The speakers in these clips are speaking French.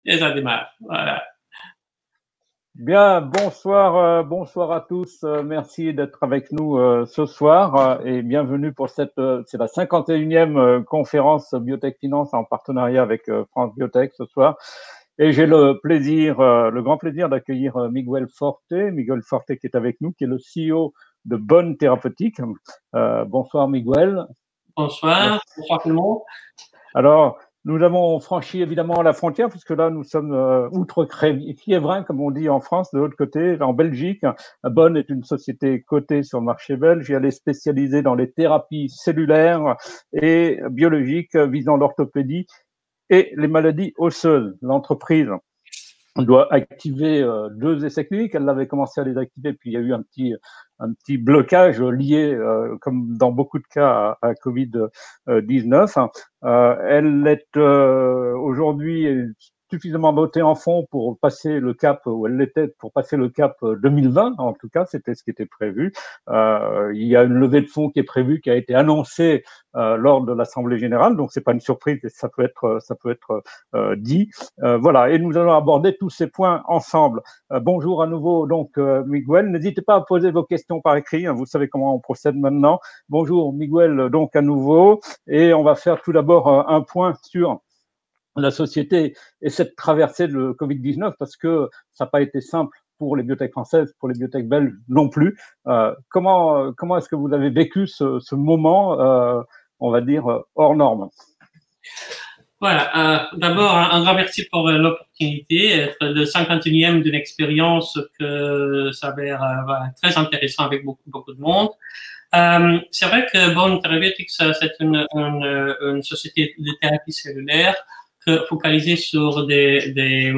Et ça démarre. Voilà. Bien, bonsoir à tous. Merci d'être avec nous ce soir et bienvenue pour c'est la 51e conférence Biotech Finance en partenariat avec France Biotech ce soir. Et j'ai le grand plaisir d'accueillir Miguel Forte qui est avec nous, qui est le CEO de Bonne Thérapeutique. Bonsoir Miguel. Bonsoir tout le monde. Alors, nous avons franchi évidemment la frontière, puisque là, nous sommes outre-Kiévrin, comme on dit en France, de l'autre côté, en Belgique. Bonne est une société cotée sur le marché belge et elle est spécialisée dans les thérapies cellulaires et biologiques visant l'orthopédie et les maladies osseuses. L'entreprise doit activer 2 essais cliniques. Elle avait commencé à les activer, puis il y a eu un petit blocage lié, comme dans beaucoup de cas, à Covid-19. Elle est aujourd'hui suffisamment dotée en fonds pour passer le cap, ou elle l'était pour passer le cap 2020, en tout cas, c'était ce qui était prévu. Il y a une levée de fonds qui est prévue, qui a été annoncée lors de l'Assemblée générale, donc c'est pas une surprise, ça peut être dit. Voilà, et nous allons aborder tous ces points ensemble. Bonjour à nouveau, donc Miguel. N'hésitez pas à poser vos questions par écrit, hein, vous savez comment on procède maintenant. Bonjour Miguel, donc à nouveau, et on va faire tout d'abord un point sur la société et cette traversée de Covid-19, parce que ça n'a pas été simple pour les biotech françaises, pour les biotech belges non plus. Comment est-ce que vous avez vécu ce moment, on va dire, hors norme? Voilà, d'abord, un grand merci pour l'opportunité, être le 51e d'une expérience que ça va être très intéressant avec beaucoup de monde. C'est vrai que Bonne Thérapeutique, c'est une société de thérapie cellulaire focalisée sur des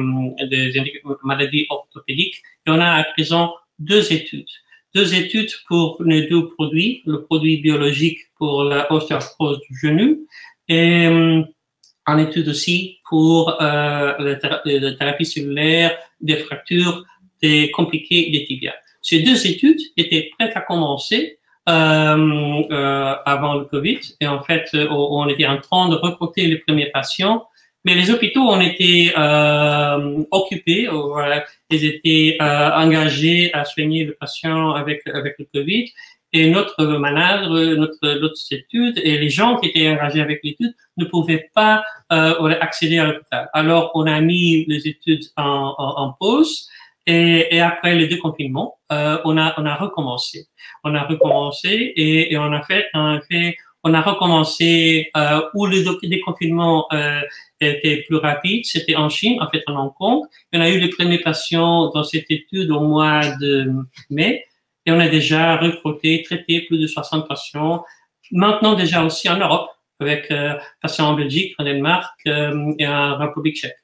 maladies orthopédiques. Et on a à présent 2 études. 2 études pour les 2 produits, le produit biologique pour la ostéoarthrose du genou et en étude aussi pour la thérapie cellulaire des fractures des compliquées des tibias. Ces 2 études étaient prêtes à commencer avant le Covid et en fait on était en train de recruter les premiers patients, mais les hôpitaux ont été occupés, voilà, ils étaient engagés à soigner le patient avec le Covid. Et notre malade, notre étude et les gens qui étaient engagés avec l'étude ne pouvaient pas accéder à l'hôpital. Alors, on a mis les études en pause et après le déconfinement, on a recommencé. On a recommencé et on a recommencé où le déconfinement était plus rapide. C'était en Chine, en fait en Hong Kong. On a eu les premiers patients dans cette étude au mois de mai. Et on a déjà recruté, traité plus de 60 patients. Maintenant déjà aussi en Europe, avec patients en Belgique, en Danemark et en République tchèque.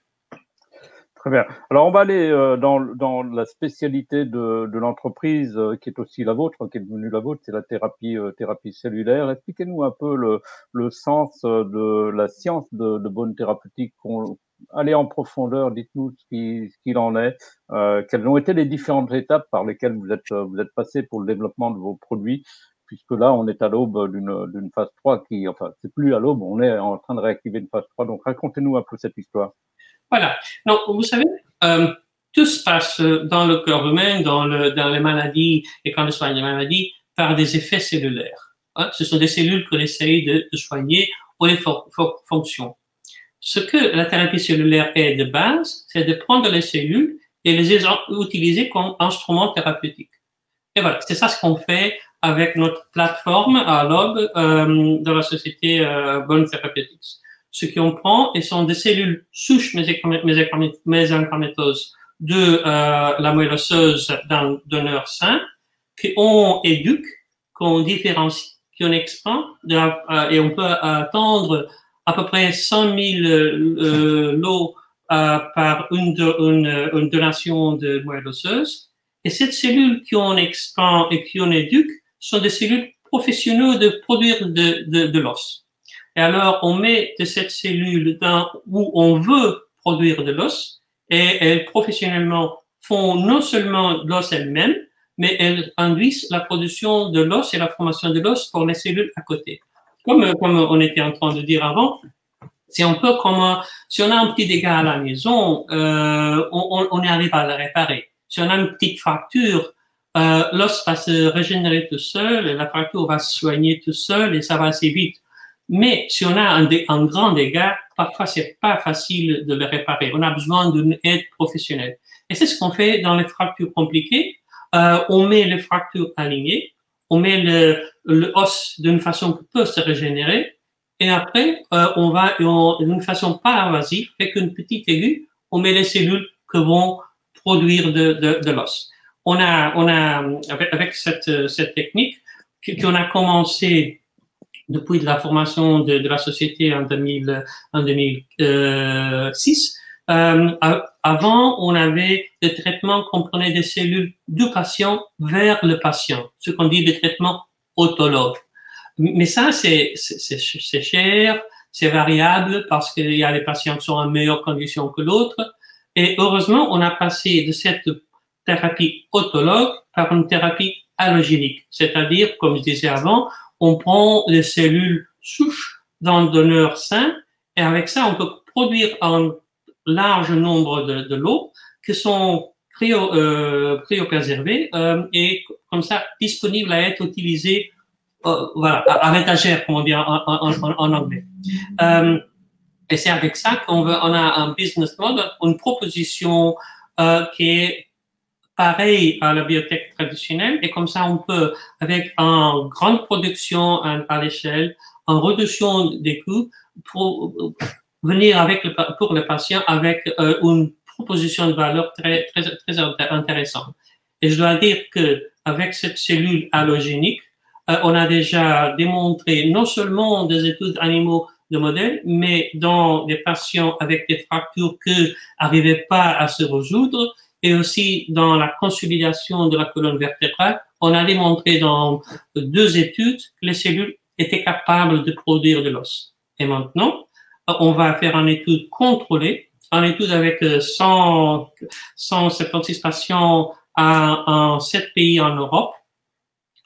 Très bien. Alors, on va aller dans la spécialité de l'entreprise qui est aussi la vôtre, qui est devenue la vôtre, c'est la thérapie cellulaire. Expliquez-nous un peu le sens de la science de Bonne Thérapeutique. Allez en profondeur, dites-nous ce qu'il en est, quelles ont été les différentes étapes par lesquelles vous êtes passé pour le développement de vos produits, puisque là, on est à l'aube d'une phase 3 enfin, c'est plus à l'aube, on est en train de réactiver une phase 3. Donc, racontez-nous un peu cette histoire. Voilà. Donc, vous savez, tout se passe dans le corps humain, dans les maladies et quand on soigne les maladies, par des effets cellulaires. Hein? Ce sont des cellules qu'on essaye de soigner ou les fonctions. Ce que la thérapie cellulaire est de base, c'est de prendre les cellules et les utiliser comme instrument thérapeutique. Et voilà, c'est ça ce qu'on fait avec notre plateforme à Log dans la société Bonne Therapeutics. Ce qu'on prend, et sont des cellules souches mésenchymateuses de la moelle osseuse d'un donneur sain, qu'on éduque, qu'on différencie, qu'on expand, et on peut attendre à peu près 100 000 lots par une donation de moelle osseuse. Et cette cellule qu'on expand et qu'on éduque sont des cellules professionnelles de produire de l'os. Et alors, on met de cette cellule où on veut produire de l'os, et elles professionnellement font non seulement l'os elles-mêmes, mais elles induisent la production de l'os et la formation de l'os pour les cellules à côté. Comme on était en train de dire avant, C'est un peu comme si on a un petit dégât à la maison, on arrive à le réparer. Si on a une petite fracture, l'os va se régénérer tout seul, et la fracture va se soigner tout seul et ça va assez vite. Mais si on a un grand dégât, parfois c'est pas facile de le réparer. On a besoin d'une aide professionnelle. Et c'est ce qu'on fait dans les fractures compliquées. On met les fractures alignées, on met le os d'une façon qui peut se régénérer. Et après, on va, d'une façon pas invasive, avec une petite aiguille, on met les cellules qui vont produire de l'os. On a, avec cette technique, qu'on a commencé depuis la formation de la société en 2006. Avant, on avait des traitements qu'on prenait des cellules du patient vers le patient, ce qu'on dit des traitements autologues. Mais ça, c'est cher, c'est variable parce qu'il y a les patients qui sont en meilleure condition que l'autre. Et heureusement, on a passé de cette thérapie autologue par une thérapie allogénique. C'est-à-dire, comme je disais avant, on prend les cellules souches d'un donneur sain et avec ça, on peut produire un large nombre de lots qui sont cryopréservés et comme ça disponibles à être utilisés voilà, à l'étagère, comme on dit en anglais. Et c'est avec ça on a un business model, une proposition qui est pareille à la biotech traditionnelle, et comme ça on peut, avec une grande production à l'échelle, en réduction des coûts, pour venir pour le patient avec une proposition de valeur très intéressante. Et je dois dire que avec cette cellule allogénique, on a déjà démontré non seulement des études animaux de modèles, mais dans des patients avec des fractures qui n'arrivaient pas à se résoudre, et aussi dans la consolidation de la colonne vertébrale, on a démontré dans 2 études que les cellules étaient capables de produire de l'os. Et maintenant, on va faire une étude contrôlée, une étude avec 176 patients en 7 pays en Europe,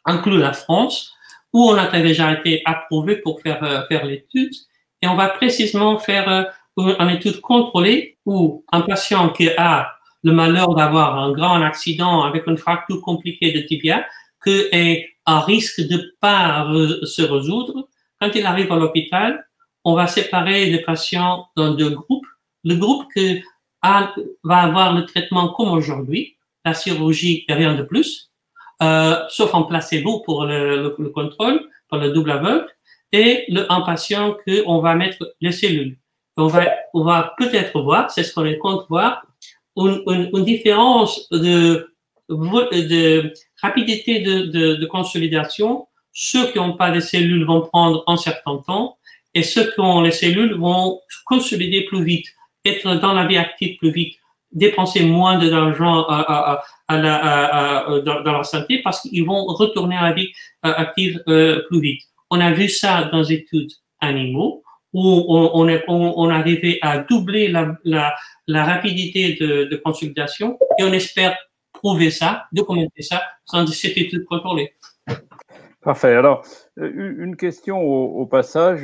inclus la France, où on a déjà été approuvé pour faire l'étude. Et on va précisément faire une étude contrôlée où un patient qui a le malheur d'avoir un grand accident avec une fracture compliquée de tibia, qui est à risque de pas se résoudre, quand il arrive à l'hôpital, on va séparer les patients dans 2 groupes. Le groupe qui va avoir le traitement comme aujourd'hui, la chirurgie et rien de plus, sauf un placebo pour le contrôle, pour le double aveugle, et un patient qu'on va mettre les cellules. On va peut-être voir, c'est ce qu'on compte voir, une différence de rapidité de consolidation. Ceux qui n'ont pas de cellules vont prendre un certain temps, et ceux qui ont les cellules vont consolider plus vite, être dans la vie active plus vite, dépenser moins d'argent dans leur santé parce qu'ils vont retourner à la vie active plus vite. On a vu ça dans les études animaux où on arrivait à doubler la rapidité de consolidation, et on espère prouver ça, documenter ça dans cette étude contrôlée. Parfait. Alors, une question au passage.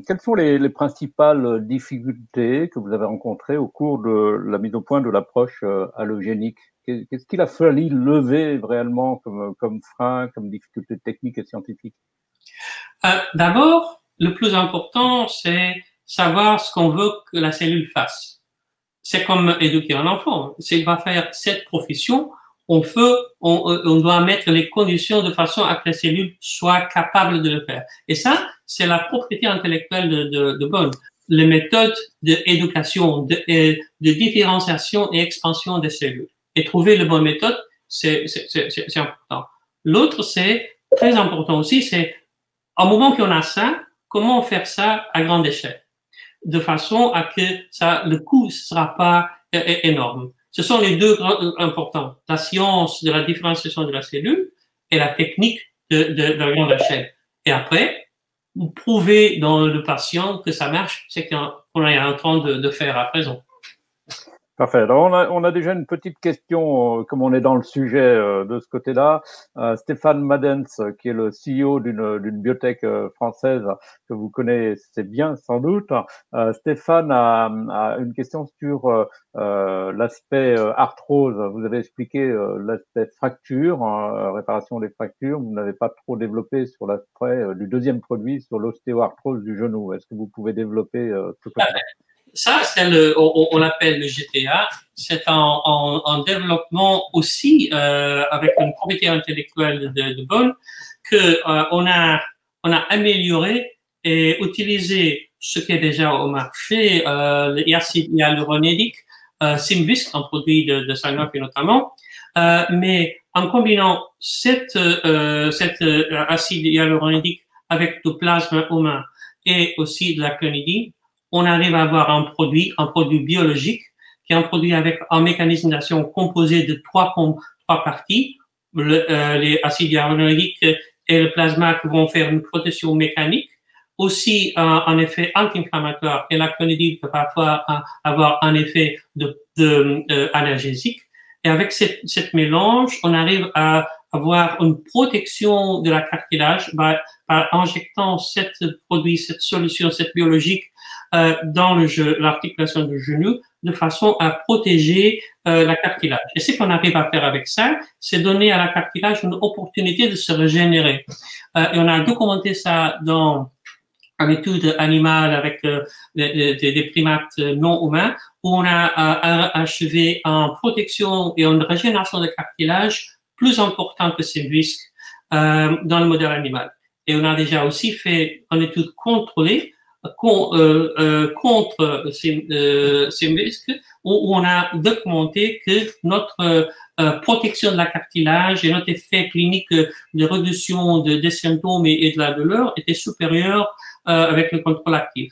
Quelles sont les principales difficultés que vous avez rencontrées au cours de la mise au point de l'approche allogénique? Qu'est-ce qu'il a fallu lever réellement comme frein, comme difficulté technique et scientifique? D'abord, le plus important, c'est savoir ce qu'on veut que la cellule fasse. C'est comme éduquer un enfant. S'il va faire cette profession, on doit mettre les conditions de façon à que la cellule soit capable de le faire. Et ça, c'est la propriété intellectuelle de Bonn. Les méthodes d'éducation, de différenciation et expansion des cellules. Et trouver les bonnes méthodes, c'est important. L'autre, c'est très important aussi, c'est au moment qu'on a ça, comment faire ça à grande échelle, de façon à que le coût ne sera pas énorme. Ce sont les 2 grands importants, la science de la différenciation de la cellule et la technique de la grande échelle. Et après, prouver dans le patient que ça marche, c'est qu'on est en train de faire à présent. Parfait. Alors, on a déjà une petite question, comme on est dans le sujet de ce côté-là. Stéphane Madens, qui est le CEO d'une biotech française que vous connaissez bien sans doute. Stéphane a une question sur l'aspect arthrose. Vous avez expliqué l'aspect fracture, réparation des fractures. Vous n'avez pas trop développé sur l'aspect du deuxième produit, sur l'ostéoarthrose du genou. Est-ce que vous pouvez développer ce côté-là? Ça, c'est on l'appelle le GTA. C'est en développement aussi avec une propriété intellectuelle de Bonn que on a amélioré et utilisé ce qui est déjà au marché, l'acide hyaluronique, Symvisc, un produit de Sanofi notamment, mais en combinant cet acide hyaluronique avec du plasma humain et aussi de la clonidine, on arrive à avoir un produit biologique, qui est un produit avec un mécanisme d'action composé de trois parties, les acides hyaluroniques et le plasma qui vont faire une protection mécanique, aussi un effet anti-inflammatoire, et la clonidine peut parfois avoir un effet analgésique. Et avec cette mélange, on arrive à avoir une protection de la cartilage par injectant cette solution, cette biologique dans l'articulation du genou, de façon à protéger la cartilage. Et ce qu'on arrive à faire avec ça, c'est donner à la cartilage une opportunité de se régénérer. Et on a documenté ça dans une étude animale avec des primates non humains, où on a achevé en protection et en régénération de cartilage plus important que ces risques dans le modèle animal. Et on a déjà aussi fait une étude contrôlée contre ces risques, où on a documenté que notre protection de la cartilage et notre effet clinique de réduction des symptômes et de la douleur était supérieur avec le contrôle actif.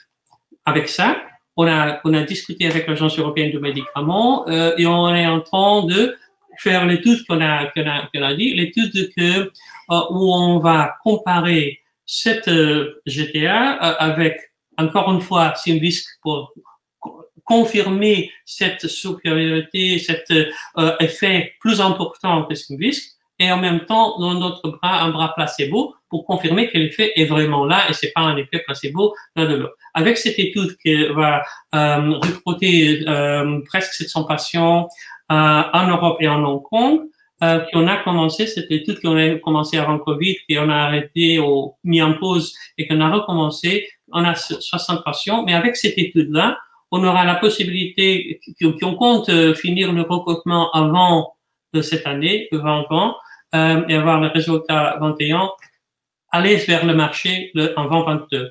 Avec ça, on a discuté avec l'Agence européenne du médicament et on est en train de faire l'étude qu'on a dit, l'étude où on va comparer cette GTA avec, encore une fois, Symvisc pour confirmer cette supériorité, cet effet plus important que Symvisc, et en même temps, dans notre bras, un bras placebo pour confirmer que l'effet est vraiment là et c'est pas un effet placebo là de l'autre. Avec cette étude qui va recruter presque 700 patients en Europe et en Hong Kong, qu'on a commencé, cette étude qu'on a commencé avant Covid, qu'on a arrêté ou mis en pause et qu'on a recommencé, on a 60 patients, mais avec cette étude-là, on aura la possibilité, qu'on compte finir le recrutement avant de cette année, de 20 ans, et avoir le résultat 21, aller vers le marché en 2022.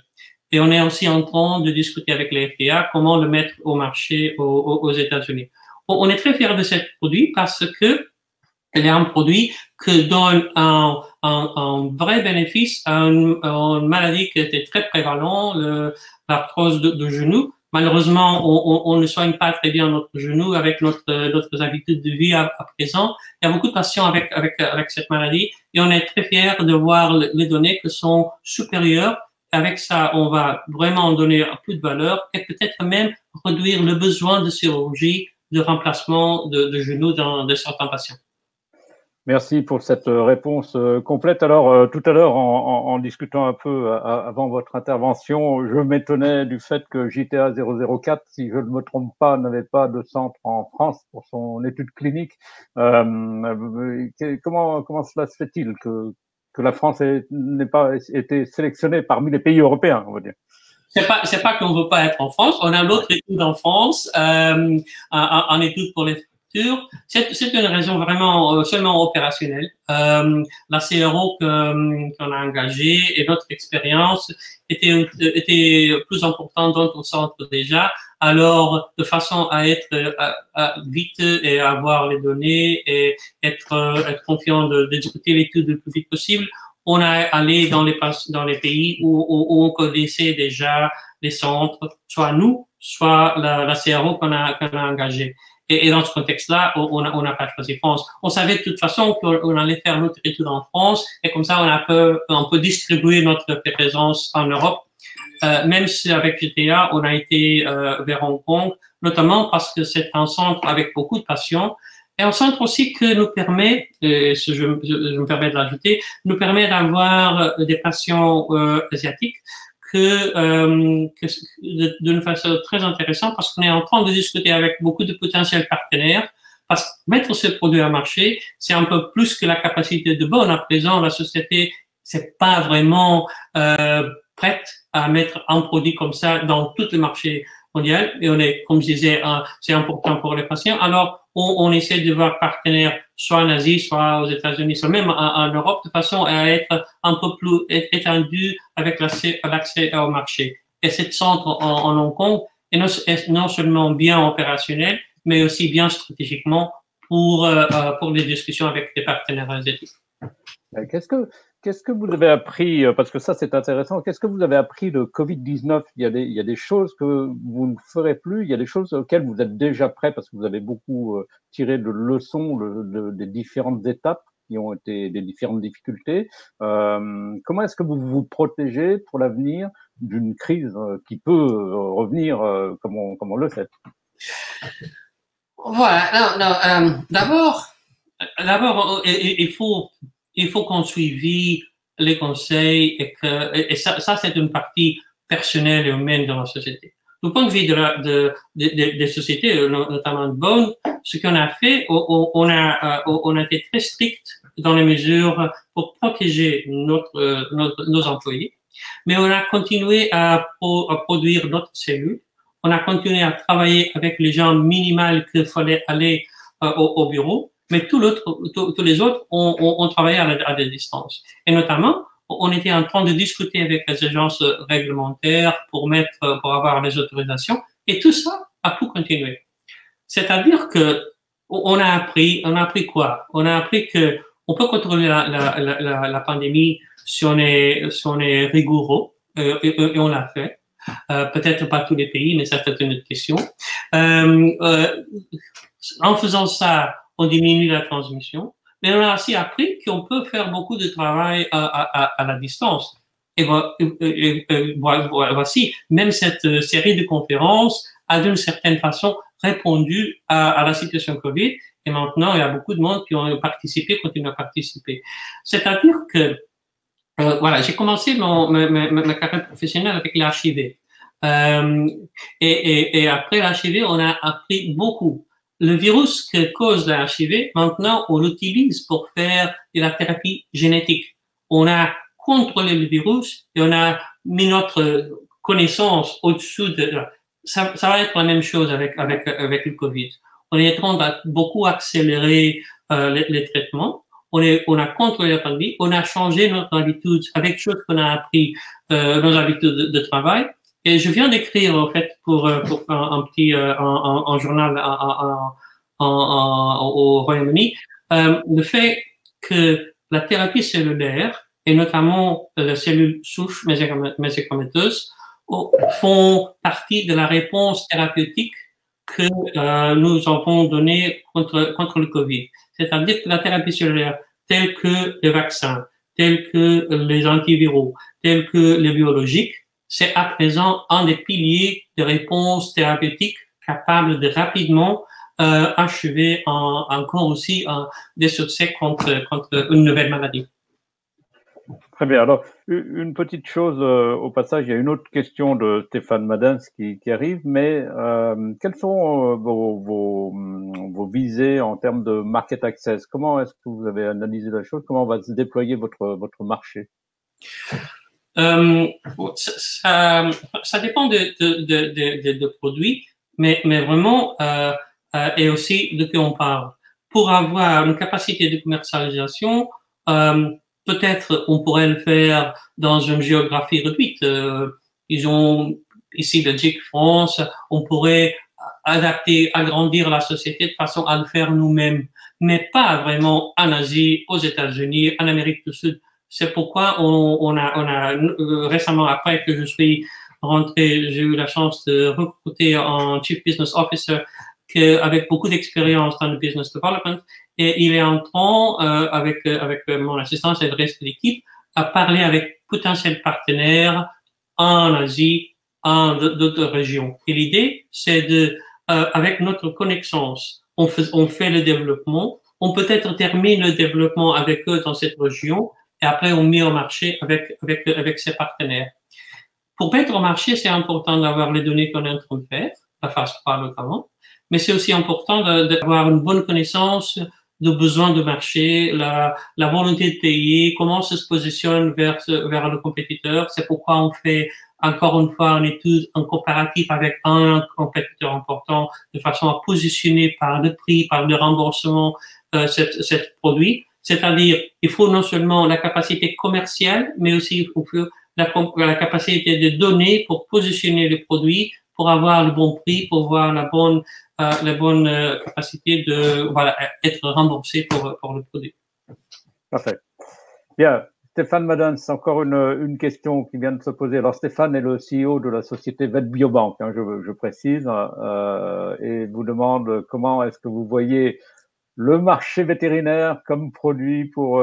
Et on est aussi en train de discuter avec les FDA comment le mettre au marché aux États-Unis. On est très fiers de ce produit parce que il est un produit qui donne un vrai bénéfice à une maladie qui était très prévalente, l'arthrose de genou. Malheureusement, on ne soigne pas très bien notre genou avec notre habitude de vie à présent. Il y a beaucoup de patients avec cette maladie et on est très fiers de voir les données qui sont supérieures. Avec ça, on va vraiment donner plus de valeur et peut-être même réduire le besoin de chirurgie de remplacement de genoux dans certains patients. Merci pour cette réponse complète. Alors, tout à l'heure, en discutant un peu avant votre intervention, je m'étonnais du fait que JTA 004, si je ne me trompe pas, n'avait pas de centre en France pour son étude clinique. Comment cela se fait-il que la France n'ait pas été sélectionnée parmi les pays européens, on va dire? C'est pas qu'on veut pas être en France. On a l'autre étude en France, en étude pour les fractures. C'est une raison vraiment seulement opérationnelle. La CRO qu'on a engagée et notre expérience était plus importante dans notre centre déjà. Alors, de façon à être vite et avoir les données et être confiant de discuter l'étude le plus vite possible, on a allé dans les pays où on connaissait déjà les centres, soit nous, soit la CRO qu'on a engagée. Et dans ce contexte-là, on n'a pas choisi France. On savait de toute façon qu'on allait faire notre étude en France et comme ça, on peut distribuer notre présence en Europe. même si avec GTA, on a été vers Hong Kong, notamment parce que c'est un centre avec beaucoup de patients et un centre aussi que nous permet, je me permets de l'ajouter, nous permet d'avoir des patients asiatiques d'une façon très intéressante parce qu'on est en train de discuter avec beaucoup de potentiels partenaires. Parce que mettre ce produit à marché, c'est un peu plus que la capacité de Bonn. À présent, la société, c'est pas vraiment prête à mettre un produit comme ça dans tout le marché mondial. Et on est, comme je disais, c'est important pour les patients. Alors, on essaie de voir partenaires soit en Asie, soit aux États-Unis, soit même en Europe, de façon à être un peu plus étendu avec l'accès au marché. Et cette centre en Hong Kong est non seulement bien opérationnel, mais aussi bien stratégiquement pour les discussions avec les partenaires asiatiques. Qu'est-ce que vous avez appris, parce que ça c'est intéressant, qu'est-ce que vous avez appris de Covid-19? Il y a des choses que vous ne ferez plus, il y a des choses auxquelles vous êtes déjà prêts parce que vous avez beaucoup tiré de leçons des différentes étapes qui ont été des différentes difficultés. Comment est-ce que vous vous protégez pour l'avenir d'une crise qui peut revenir comme on le sait? Voilà, d'abord, il faut qu'on suive les conseils et ça c'est une partie personnelle et humaine dans la société. Du point de vue des sociétés, notamment de Bonn, ce qu'on a fait, on a été très strict dans les mesures pour protéger nos employés, mais on a continué à produire notre cellule. On a continué à travailler avec les gens minimales qu'il fallait aller au bureau, mais tous les autres, on travaillait à des distances. Et notamment, on était en train de discuter avec les agences réglementaires pour avoir les autorisations, et tout ça a pu continuer. C'est-à-dire que on a appris quoi? On a appris que on peut contrôler la pandémie si on est rigoureux, et on l'a fait. Peut-être pas tous les pays, mais ça c'est une autre question. En faisant ça, on diminue la transmission, mais on a aussi appris qu'on peut faire beaucoup de travail à la distance. Et voici, même cette série de conférences a d'une certaine façon répondu à la situation Covid. Et maintenant, il y a beaucoup de monde qui ont participé, continuent à participer. C'est-à-dire que voilà, j'ai commencé ma carrière professionnelle avec l'archivé. Et après l'archivé, on a appris beaucoup. Le virus que cause l'archivé, maintenant, on l'utilise pour faire de la thérapie génétique. On a contrôlé le virus et on a mis notre connaissance au-dessous de... Ça va être la même chose avec le Covid. On est en train de beaucoup accélérer les traitements. On a contrôlé la pandémie, on a changé notre habitude avec choses qu'on a appris, nos habitudes de travail. Et je viens d'écrire, en fait, pour un petit, un journal au Royaume-Uni, le fait que la thérapie cellulaire, et notamment les cellules souches médicamenteuse, font partie de la réponse thérapeutique que nous avons donnée contre le Covid. C'est-à-dire que la thérapie cellulaire, telle que les vaccins, tels que les antiviraux, tels que les biologiques, c'est à présent un des piliers de réponse thérapeutique capable de rapidement achever encore aussi des succès contre une nouvelle maladie. Très bien. Alors, une petite chose au passage, il y a une autre question de Stéphane Madens qui arrive, mais quelles sont vos visées en termes de market access? Comment est-ce que vous avez analysé la chose? Comment va se déployer votre marché? Ça dépend de produits, mais vraiment, et aussi de qui on parle. Pour avoir une capacité de commercialisation, peut-être on pourrait le faire dans une géographie réduite. Ils ont ici Belgique, France, on pourrait adapter, agrandir la société de façon à le faire nous-mêmes, mais pas vraiment en Asie, aux États-Unis, en Amérique du Sud. C'est pourquoi on a récemment, après que je suis rentré, j'ai eu la chance de recruter un Chief Business Officer avec beaucoup d'expérience dans le business development, et il est en train, avec mon assistance et le reste de l'équipe, à parler avec potentiels partenaires en Asie, en d'autres régions. Et l'idée, c'est de, avec notre connaissance, on fait le développement, on peut-être termine le développement avec eux dans cette région, et après on met au marché avec ses partenaires. Pour mettre au marché, c'est important d'avoir les données qu'on est en train de faire, la phase 3 notamment, mais c'est aussi important d'avoir une bonne connaissance de besoins de marché, la volonté de payer, comment ça se positionne vers le compétiteur. C'est pourquoi on fait encore une fois une étude en comparatif avec un compétiteur important de façon à positionner par le prix, par le remboursement cette produit. C'est-à-dire, il faut non seulement la capacité commerciale, mais aussi il faut la capacité de donner pour positionner le produit, pour avoir le bon prix, pour avoir la bonne capacité de voilà être remboursé pour le produit. Parfait. Bien, Stéphane Madens, encore une question qui vient de se poser. Alors Stéphane est le CEO de la société VetBiobank, hein, je précise, et vous demande comment est-ce que vous voyez le marché vétérinaire comme produit pour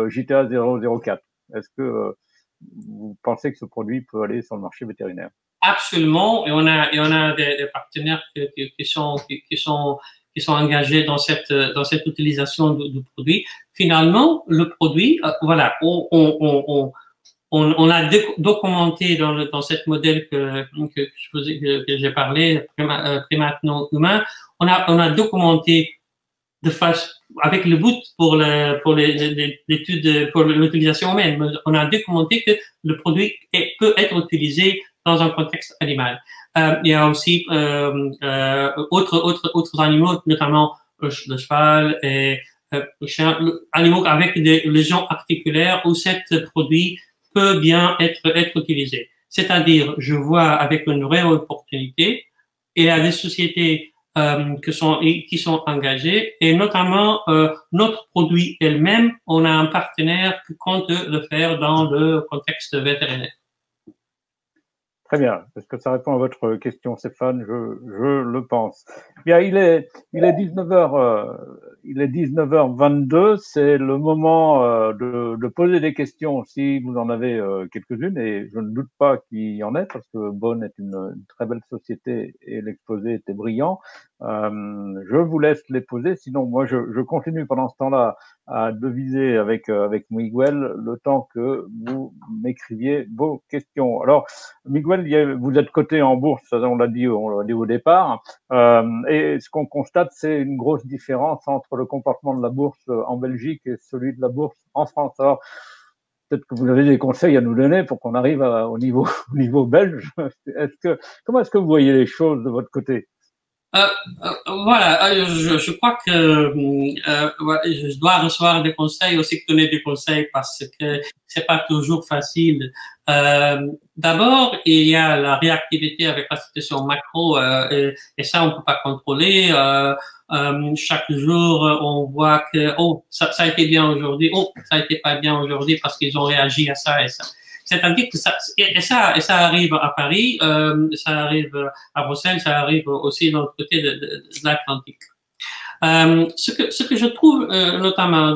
JTA 004. Est-ce que vous pensez que ce produit peut aller sur le marché vétérinaire? Absolument, et on a des partenaires qui sont engagés dans cette utilisation du produit. Finalement, le produit, voilà, on a documenté dans cette modèle que j'ai parlé, primate non humain, on a documenté de face avec le but pour l'étude pour l'utilisation humaine. On a documenté que le produit peut être utilisé dans un contexte animal. Il y a aussi autres animaux, notamment le cheval et le chien, animaux avec des lésions articulaires où cet produit peut bien être utilisé. C'est-à-dire, je vois avec une vraie opportunité, et il y a des sociétés qui sont engagées, et notamment notre produit elle-même, on a un partenaire qui compte le faire dans le contexte vétérinaire. Très bien. Est-ce que ça répond à votre question, Stéphane? Je le pense. Bien, il est 19h, il est 19h22. C'est le moment de poser des questions si vous en avez quelques-unes, et je ne doute pas qu'il y en ait parce que Bonn est une très belle société et l'exposé était brillant. Je vous laisse les poser. Sinon, moi, je continue pendant ce temps-là à deviser avec Miguel le temps que vous m'écriviez vos questions. Alors, Miguel, vous êtes coté en bourse, on l'a dit au départ, et ce qu'on constate, c'est une grosse différence entre le comportement de la bourse en Belgique et celui de la bourse en France. Alors, peut-être que vous avez des conseils à nous donner pour qu'on arrive au niveau belge. Comment est-ce que vous voyez les choses de votre côté? Voilà, je crois que je dois recevoir des conseils, aussi donner des conseils parce que c'est pas toujours facile. D'abord, il y a la réactivité avec la situation macro et ça on peut pas contrôler. Chaque jour, on voit que ça a été bien aujourd'hui, ça a été pas bien aujourd'hui parce qu'ils ont réagi à ça et ça. C'est-à-dire que ça arrive à Paris, ça arrive à Bruxelles, ça arrive aussi de l'autre côté de l'Atlantique. Ce que je trouve notamment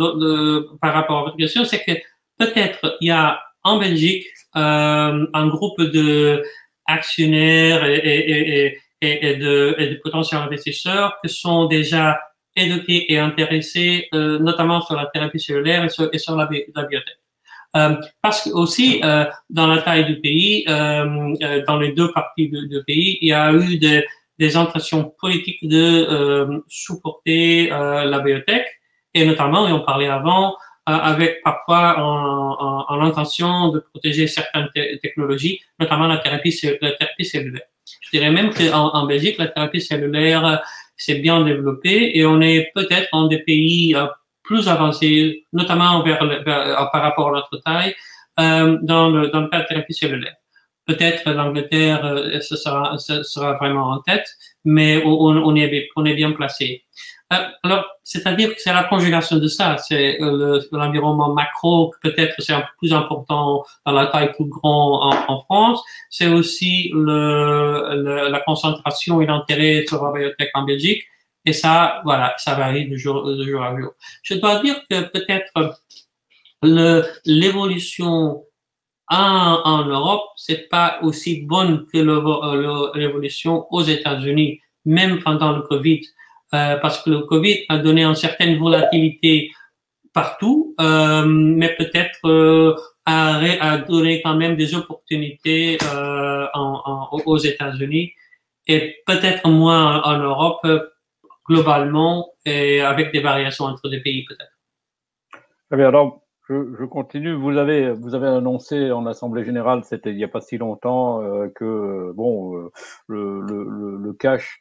par rapport à votre question, c'est que peut-être il y a en Belgique un groupe de actionnaires et de potentiels investisseurs qui sont déjà éduqués et intéressés notamment sur la thérapie cellulaire et sur la biotech. Parce que aussi dans la taille du pays, dans les deux parties du pays, il y a eu des intentions politiques de supporter la biotech et notamment, et on parlait avant, avec parfois en intention de protéger certaines technologies, notamment la thérapie cellulaire. Je dirais même qu'en Belgique, la thérapie cellulaire s'est bien développée et on est peut-être dans des pays plus avancés, notamment par rapport à notre taille, dans le cas de la thérapie cellulaire. Peut-être l'Angleterre, ce sera vraiment en tête, mais on est bien placé. Alors, c'est-à-dire que c'est la conjugation de ça, c'est l'environnement macro, peut-être c'est un peu plus important dans la taille plus grande en France, c'est aussi la concentration et l'intérêt sur la biotech en Belgique, et ça, voilà, ça varie de jour à jour. Je dois dire que peut-être l'évolution en Europe, c'est pas aussi bonne que l'évolution aux États-Unis, même pendant le Covid, parce que le Covid a donné une certaine volatilité partout, mais peut-être a donné quand même des opportunités aux États-Unis et peut-être moins en Europe globalement et avec des variations entre les pays peut-être. Très bien, alors je continue. Vous avez annoncé en Assemblée générale, c'était il n'y a pas si longtemps, que bon, le cash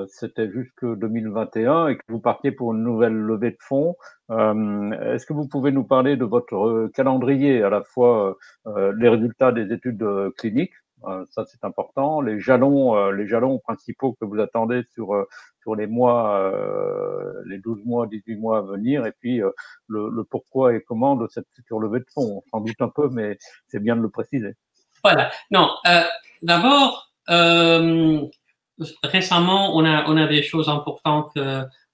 c'était jusque 2021 et que vous partiez pour une nouvelle levée de fonds. Est-ce que vous pouvez nous parler de votre calendrier, à la fois les résultats des études cliniques, ça c'est important, les jalons principaux que vous attendez sur les mois, les 12 mois, 18 mois à venir, et puis le pourquoi et comment de cette future levée de fonds. On s'en doute un peu, mais c'est bien de le préciser. Voilà. Non, d'abord, récemment, on a des choses importantes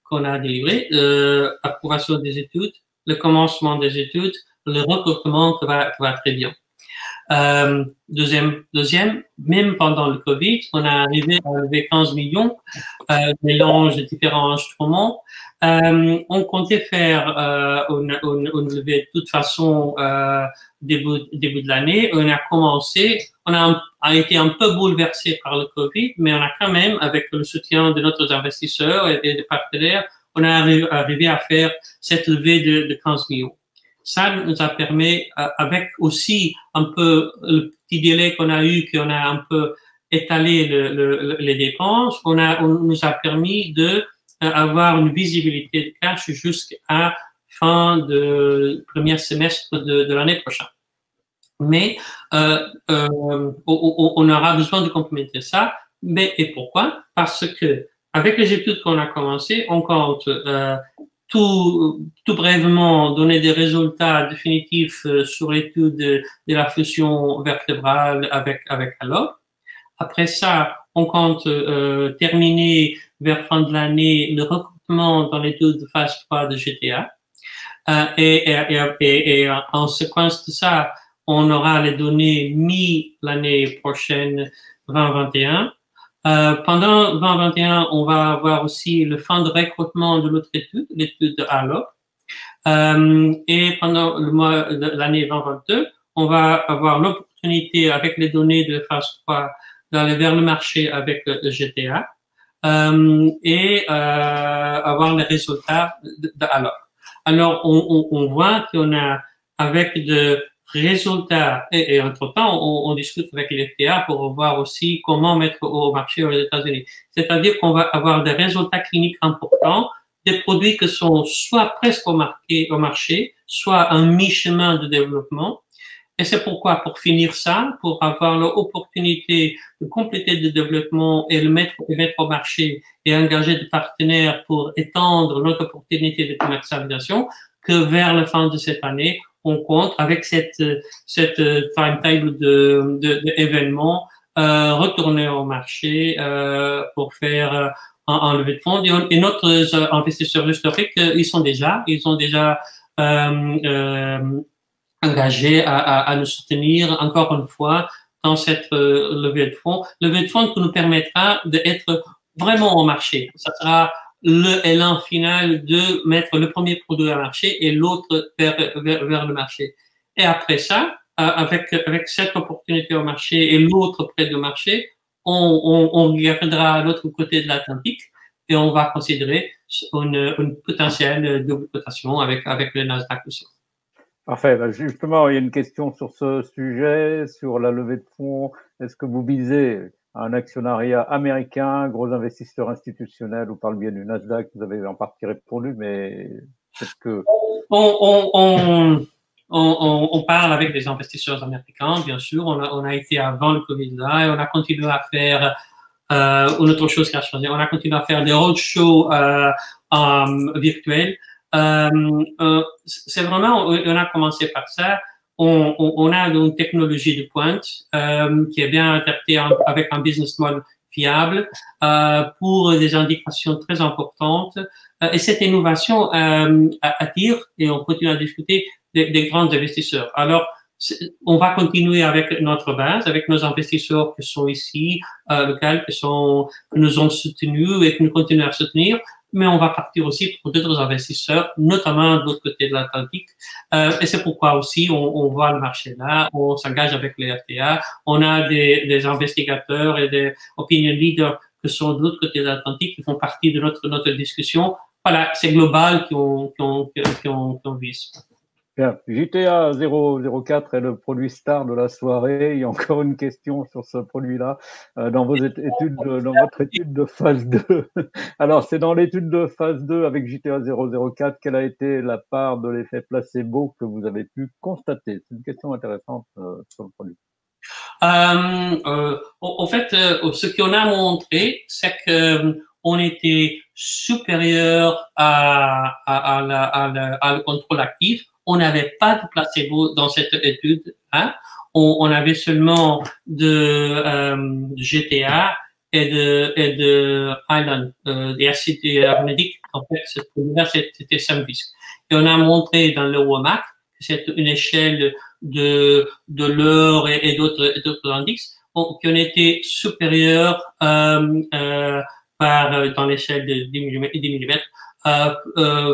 qu'on a délivrées. Approbation des études, le commencement des études, le recrutement qui va très bien. Deuxième, même pendant le Covid, on a arrivé à lever 15 millions, mélange de différents instruments. On comptait faire une levée de toute façon début de l'année. On a commencé, on a été un peu bouleversé par le Covid, mais on a quand même, avec le soutien de nos investisseurs et des partenaires, on a arrivé à faire cette levée de 15 millions. Ça nous a permis, avec aussi un peu le petit délai qu'on a eu, qu'on a un peu étalé les dépenses, on nous a permis de avoir une visibilité de cash jusqu'à fin de premier semestre de l'année prochaine. Mais on aura besoin de compléter ça. Mais et pourquoi? Parce que avec les études qu'on a commencées, on compte tout brièvement donner des résultats définitifs sur l'étude de la fusion vertébrale avec Alloc. Après ça, on compte terminer vers fin de l'année le recrutement dans l'étude de phase 3 de GTA. Et en séquence de ça, on aura les données mi-l'année prochaine 2021. Pendant 2021, on va avoir aussi le fin de recrutement de l'autre étude, l'étude de Alloc. Et pendant l'année 2022, on va avoir l'opportunité avec les données de phase 3 d'aller vers le marché avec le GTA et avoir les résultats de Alloc. Alors, on voit qu'on a avec de résultats, et entre-temps, on discute avec les FDA pour voir aussi comment mettre au marché aux États-Unis. C'est-à-dire qu'on va avoir des résultats cliniques importants, des produits qui sont soit presque au marché, soit un mi-chemin de développement. Et c'est pourquoi, pour finir ça, pour avoir l'opportunité de compléter le développement et le mettre au marché et engager des partenaires pour étendre notre opportunité de commercialisation, que vers la fin de cette année, on compte avec cette timetable d'événements retourner au marché pour faire un levée de fonds. Et notre investisseurs historiques, ils ont déjà engagés à nous soutenir encore une fois dans cette levée de fonds. Levée de fonds qui nous permettra d'être vraiment au marché. Ça sera le élan final de mettre le premier produit à marché et l'autre vers le marché. Et après ça, avec cette opportunité au marché et l'autre près du marché, on regardera à l'autre côté de l'Atlantique et on va considérer une potentielle double cotation avec le Nasdaq aussi. Parfait. Justement, il y a une question sur ce sujet, sur la levée de fonds. Est-ce que vous visez un actionnariat américain, gros investisseurs institutionnels ou par le biais du Nasdaq? Vous avez en partie répondu, mais peut-être que... On parle avec des investisseurs américains, bien sûr. On a été avant le Covid-là et on a continué à faire une autre chose qui a changé. On a continué à faire des roadshows virtuels. C'est vraiment, on a commencé par ça. On a une technologie de pointe qui est bien adaptée avec un business model fiable pour des indications très importantes. Et cette innovation attire, et on continue à discuter, des grands investisseurs. Alors, on va continuer avec notre base, avec nos investisseurs qui sont ici, locaux, que nous ont soutenus et que nous continuons à soutenir, mais on va partir aussi pour d'autres investisseurs, notamment de l'autre côté de l'Atlantique. Et c'est pourquoi aussi on voit le marché là, on s'engage avec les FTA, on a des investigateurs et des opinion leaders qui sont de l'autre côté de l'Atlantique, qui font partie de notre discussion. Voilà, c'est global qu'on vise. Bien. GTA 004 est le produit star de la soirée. Il y a encore une question sur ce produit-là dans vos études, dans votre étude de phase 2. Alors, c'est dans l'étude de phase 2 avec GTA 004, quelle a été la part de l'effet placebo que vous avez pu constater? C'est une question intéressante sur le produit. En fait, ce qu'on a montré, c'est que on était supérieur à le contrôle actif. On n'avait pas de placebo dans cette étude. Hein. On avait seulement de GTA et de Highland, des acides aromatiques. En fait, c'était Samvisc. Et on a montré dans le WOMAC que c'est une échelle de l'heure et d'autres indices qui ont été supérieurs dans l'échelle de 10 mm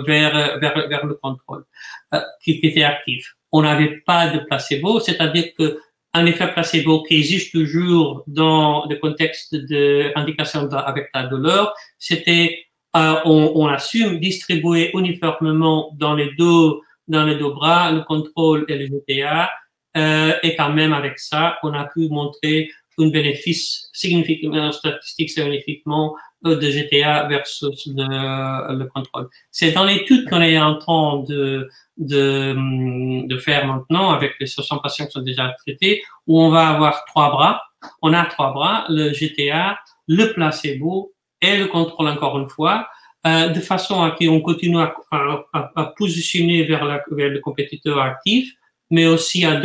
vers le contrôle qui était actif. On n'avait pas de placebo, c'est-à-dire que un effet placebo qui existe toujours dans le contexte d'indication avec la douleur, c'était on assume distribuer uniformément dans les deux bras le contrôle et le GTA et quand même avec ça on a pu montrer un bénéfice significativement statistique significativement de GTA versus le contrôle. C'est dans l'étude qu'on est en train de faire maintenant avec les 60 patients qui sont déjà traités, où on va avoir 3 bras. On a 3 bras, le GTA, le placebo et le contrôle encore une fois, de façon à qu'on continue à positionner vers le compétiteur actif, mais aussi à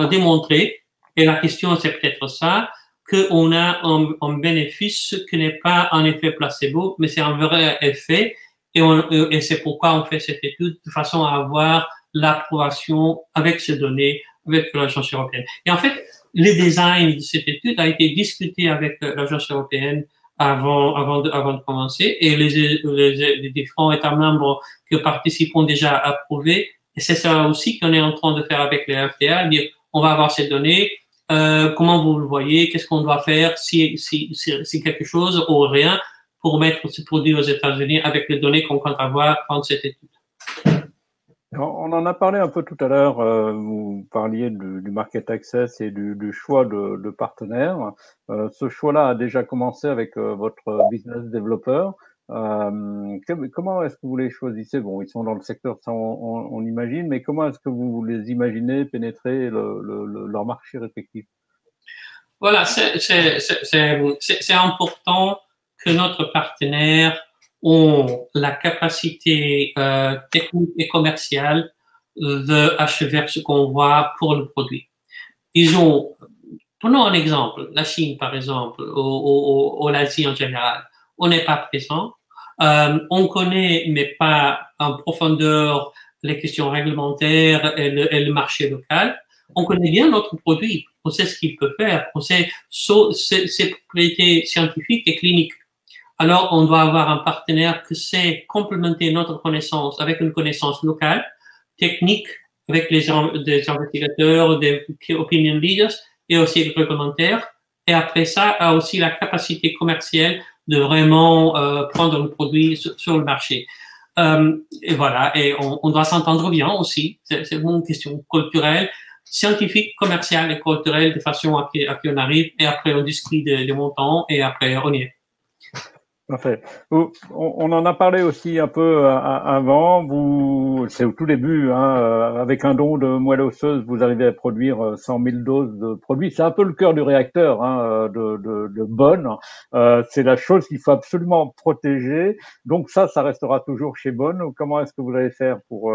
démontrer, et la question c'est peut-être ça, qu'on a un bénéfice qui n'est pas un effet placebo, mais c'est un vrai effet, et c'est pourquoi on fait cette étude de façon à avoir l'approbation avec ces données, avec l'Agence européenne. Et en fait, le design de cette étude a été discuté avec l'Agence européenne avant de commencer, et les différents États membres qui participent ont déjà approuvé. Et c'est ça aussi qu'on est en train de faire avec les FDA, dire on va avoir ces données, comment vous le voyez, qu'est-ce qu'on doit faire si quelque chose ou rien pour mettre ce produit aux États-Unis avec les données qu'on compte avoir pendant cette étude. On en a parlé un peu tout à l'heure, vous parliez du market access et du choix de partenaires. Ce choix-là a déjà commencé avec votre business developer. Comment est-ce que vous les choisissez? Bon, ils sont dans le secteur, ça on imagine, mais comment est-ce que vous les imaginez pénétrer leur marché respectif? Voilà, c'est important que notre partenaire ont la capacité technique et commerciale d'achever ce qu'on voit pour le produit. Prenons un exemple, la Chine par exemple, ou l'Asie en général. On n'est pas présent. On connaît, mais pas en profondeur, les questions réglementaires et le marché local. On connaît bien notre produit. On sait ce qu'il peut faire. On sait ses propriétés scientifiques et cliniques. Alors, on doit avoir un partenaire qui sait complémenter notre connaissance avec une connaissance locale, technique, avec des investigateurs, des opinion leaders et aussi réglementaires. Et après ça, a aussi la capacité commerciale de vraiment prendre le produit sur le marché. Et voilà, et on doit s'entendre bien aussi. C'est une question culturelle, scientifique, commerciale et culturelle de façon à qu'on arrive. Et après, on discute des montants et après, on y est. Parfait. On en a parlé aussi un peu avant. C'est au tout début, hein, avec un don de moelle osseuse, vous arrivez à produire 100 000 doses de produits. C'est un peu le cœur du réacteur, hein, de Bonne. C'est la chose qu'il faut absolument protéger. Donc ça restera toujours chez Bonne. Comment est-ce que vous allez faire pour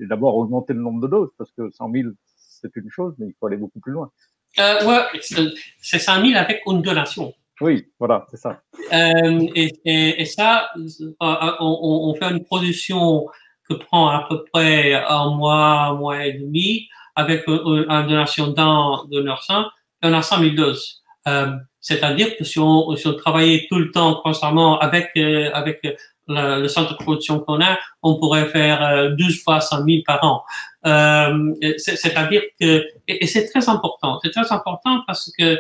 d'abord augmenter le nombre de doses, parce que 100 000 c'est une chose, mais il faut aller beaucoup plus loin. Ouais, c'est 100 000 avec une donation. Oui, voilà, c'est ça. Et ça, on fait une production qui prend à peu près un mois et demi. avec une donation d'un donneur sang, on a 100 000 doses. C'est-à-dire que si on travaillait tout le temps constamment avec le centre de production qu'on a, on pourrait faire 12 fois 100 000 par an. C'est-à-dire que, et c'est très important. C'est très important parce que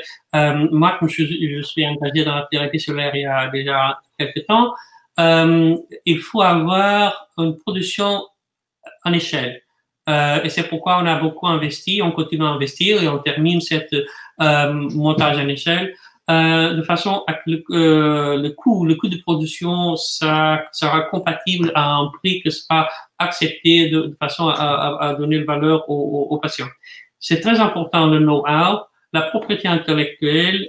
moi, comme je suis engagé dans la thérapie solaire il y a déjà quelques temps, il faut avoir une production en échelle. Et c'est pourquoi on a beaucoup investi, on continue à investir et on termine cette montage en échelle de façon à que le coût de production sera compatible à un prix que sera accepté de façon à donner de valeur aux patients. C'est très important le know-how, la propriété intellectuelle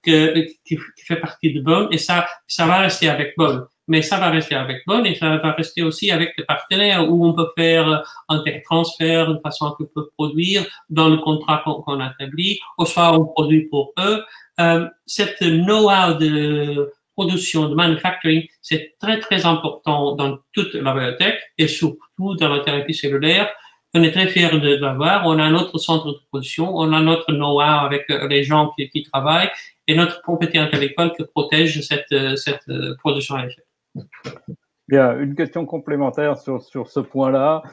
qui fait partie de Bonn, et ça va rester avec Bonn. Mais ça va rester avec Bonn et ça va rester aussi avec les partenaires où on peut faire un tech transfert de façon à qu'on peut produire dans le contrat qu'on a établi, ou soit on produit pour eux. Cette know-how de production, de manufacturing, c'est très, très important dans toute la biotech et surtout dans la thérapie cellulaire. On est très fiers de l'avoir. On a notre centre de production, on a notre know-how avec les gens qui travaillent et notre propriété intellectuelle qui protège cette production à l'échelle. Bien, une question complémentaire sur ce point-là,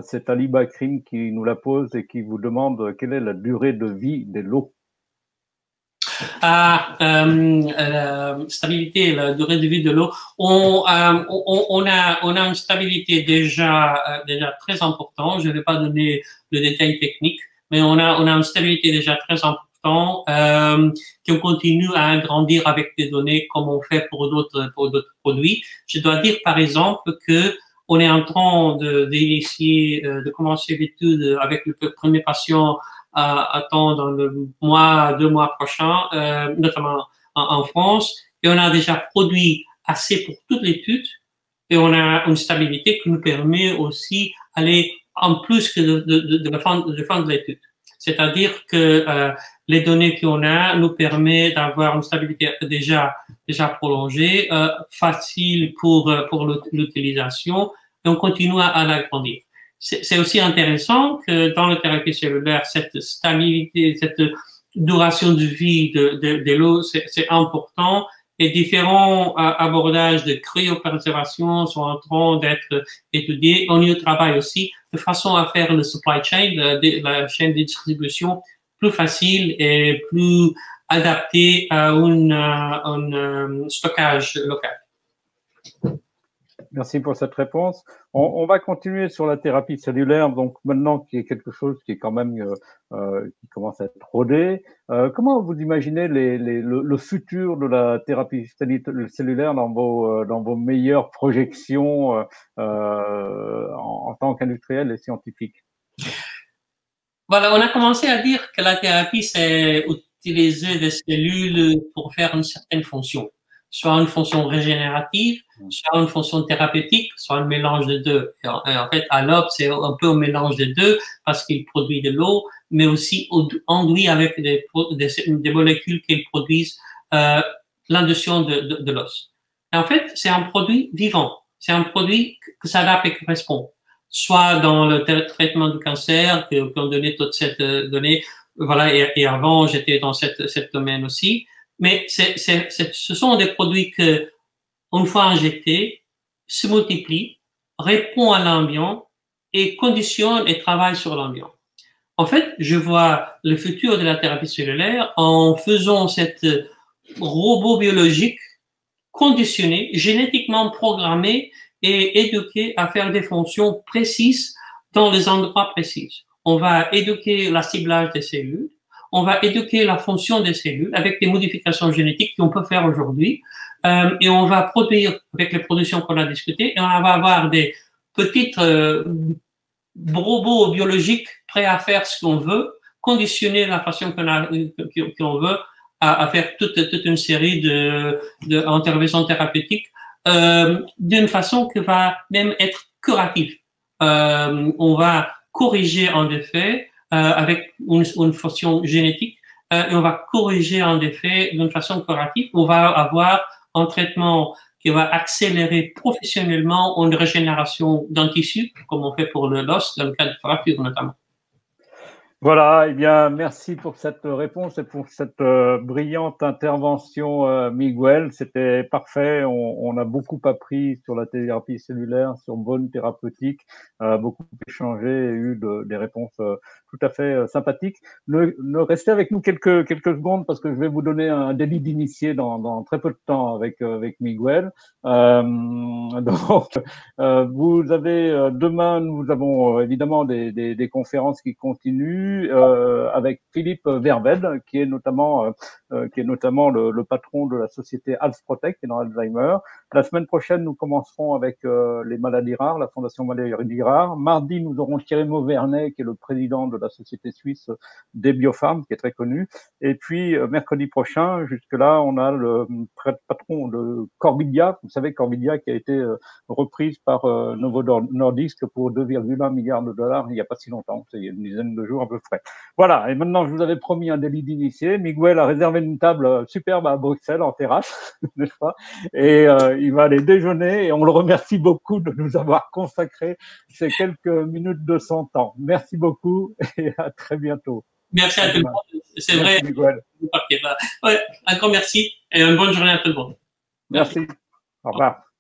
c'est Ali Bakrim qui nous la pose et qui vous demande quelle est la durée de vie des lots. La stabilité, la durée de vie de l'eau, on a une stabilité déjà très importante. Je ne vais pas donner le détail technique, mais on a une stabilité déjà très importante qu'on continue à agrandir avec des données comme on fait pour d'autres produits. Je dois dire par exemple que on est en train d'initier, de commencer l'étude avec le premier patient dans le mois, 2 mois prochains, notamment en France, et on a déjà produit assez pour toute l'étude, et on a une stabilité qui nous permet aussi d'aller en plus que de la fin de l'étude. C'est-à-dire que les données qu'on a nous permettent d'avoir une stabilité déjà prolongée, facile pour l'utilisation, et on continue à l'agrandir. C'est aussi intéressant que dans la thérapie cellulaire, cette stabilité, cette duration de vie de l'eau, c'est important. Et différents abordages de cryopréservation sont en train d'être étudiés. On y travaille aussi de façon à faire le supply chain, la chaîne de distribution, plus facile et plus adaptée à un stockage local. Merci pour cette réponse. On va continuer sur la thérapie cellulaire, donc maintenant qui est quelque chose qui est quand même qui commence à être rodé. Comment vous imaginez le futur de la thérapie cellulaire dans vos meilleures projections en tant qu'industriel et scientifique? Voilà, on a commencé à dire que la thérapie, c'est utiliser des cellules pour faire une certaine fonction, soit une fonction régénérative, soit une fonction thérapeutique, soit un mélange de deux. Et en fait, à l'OP, c'est un peu un mélange des deux parce qu'il produit de l'eau, mais aussi enduit avec des molécules qu'ils produisent l'induction de l'os. Et en fait, c'est un produit vivant. C'est un produit que s'adapte et qui correspond. Soit dans le traitement du cancer, qu'on donnait toute cette donnée. Voilà, et avant, j'étais dans cette domaine aussi. Mais ce sont des produits que, une fois injectés, se multiplient, répondent à l'ambiance et conditionnent et travaillent sur l'ambiance. En fait, je vois le futur de la thérapie cellulaire en faisant cette robot biologique conditionné, génétiquement programmé et éduqué à faire des fonctions précises dans les endroits précis. On va éduquer la ciblage des cellules, on va éduquer la fonction des cellules avec des modifications génétiques qu'on peut faire aujourd'hui, et on va produire avec les productions qu'on a discutées, et on va avoir des petites robots biologiques prêts à faire ce qu'on veut, conditionner la façon qu'on veut à faire toute une série d'interventions thérapeutiques d'une façon qui va même être curative. On va corriger en effet avec une fonction génétique et on va corriger en effet d'une façon curative. On va avoir un traitement qui va accélérer professionnellement une régénération d'un tissu, comme on fait pour l'os, dans le cas de fracture notamment. Voilà, eh bien, merci pour cette réponse et pour cette brillante intervention, Miguel. C'était parfait. On a beaucoup appris sur la thérapie cellulaire, sur Bonne Thérapeutique, beaucoup échangé et eu des réponses tout à fait sympathiques. Restez avec nous quelques secondes parce que je vais vous donner un délit d'initié dans très peu de temps avec Miguel. Donc, vous avez demain, nous avons évidemment des conférences qui continuent avec Philippe Verved, qui est notamment le patron de la société Alzprotec qui est dans Alzheimer. La semaine prochaine, nous commencerons avec les maladies rares, la Fondation Maladies Rares. Mardi, nous aurons Thierry Mauvernet, qui est le président de la société suisse des Biopharm, qui est très connu. Et puis, mercredi prochain, jusque-là, on a le patron de Corvidia. Vous savez, Corvidia qui a été reprise par Novo Nordisk pour 2,1 milliards de dollars il n'y a pas si longtemps, c'est il y a une dizaine de jours à peu près. Voilà, et maintenant je vous avais promis un délit d'initié. Miguel a réservé une table superbe à Bruxelles en terrasse, n'est-ce pas? Et il va aller déjeuner et on le remercie beaucoup de nous avoir consacré ces quelques minutes de son temps. Merci beaucoup et à très bientôt. Merci à tout le monde. C'est vrai. Miguel. Ouais, un grand merci et une bonne journée à tout le monde. Merci. Au revoir.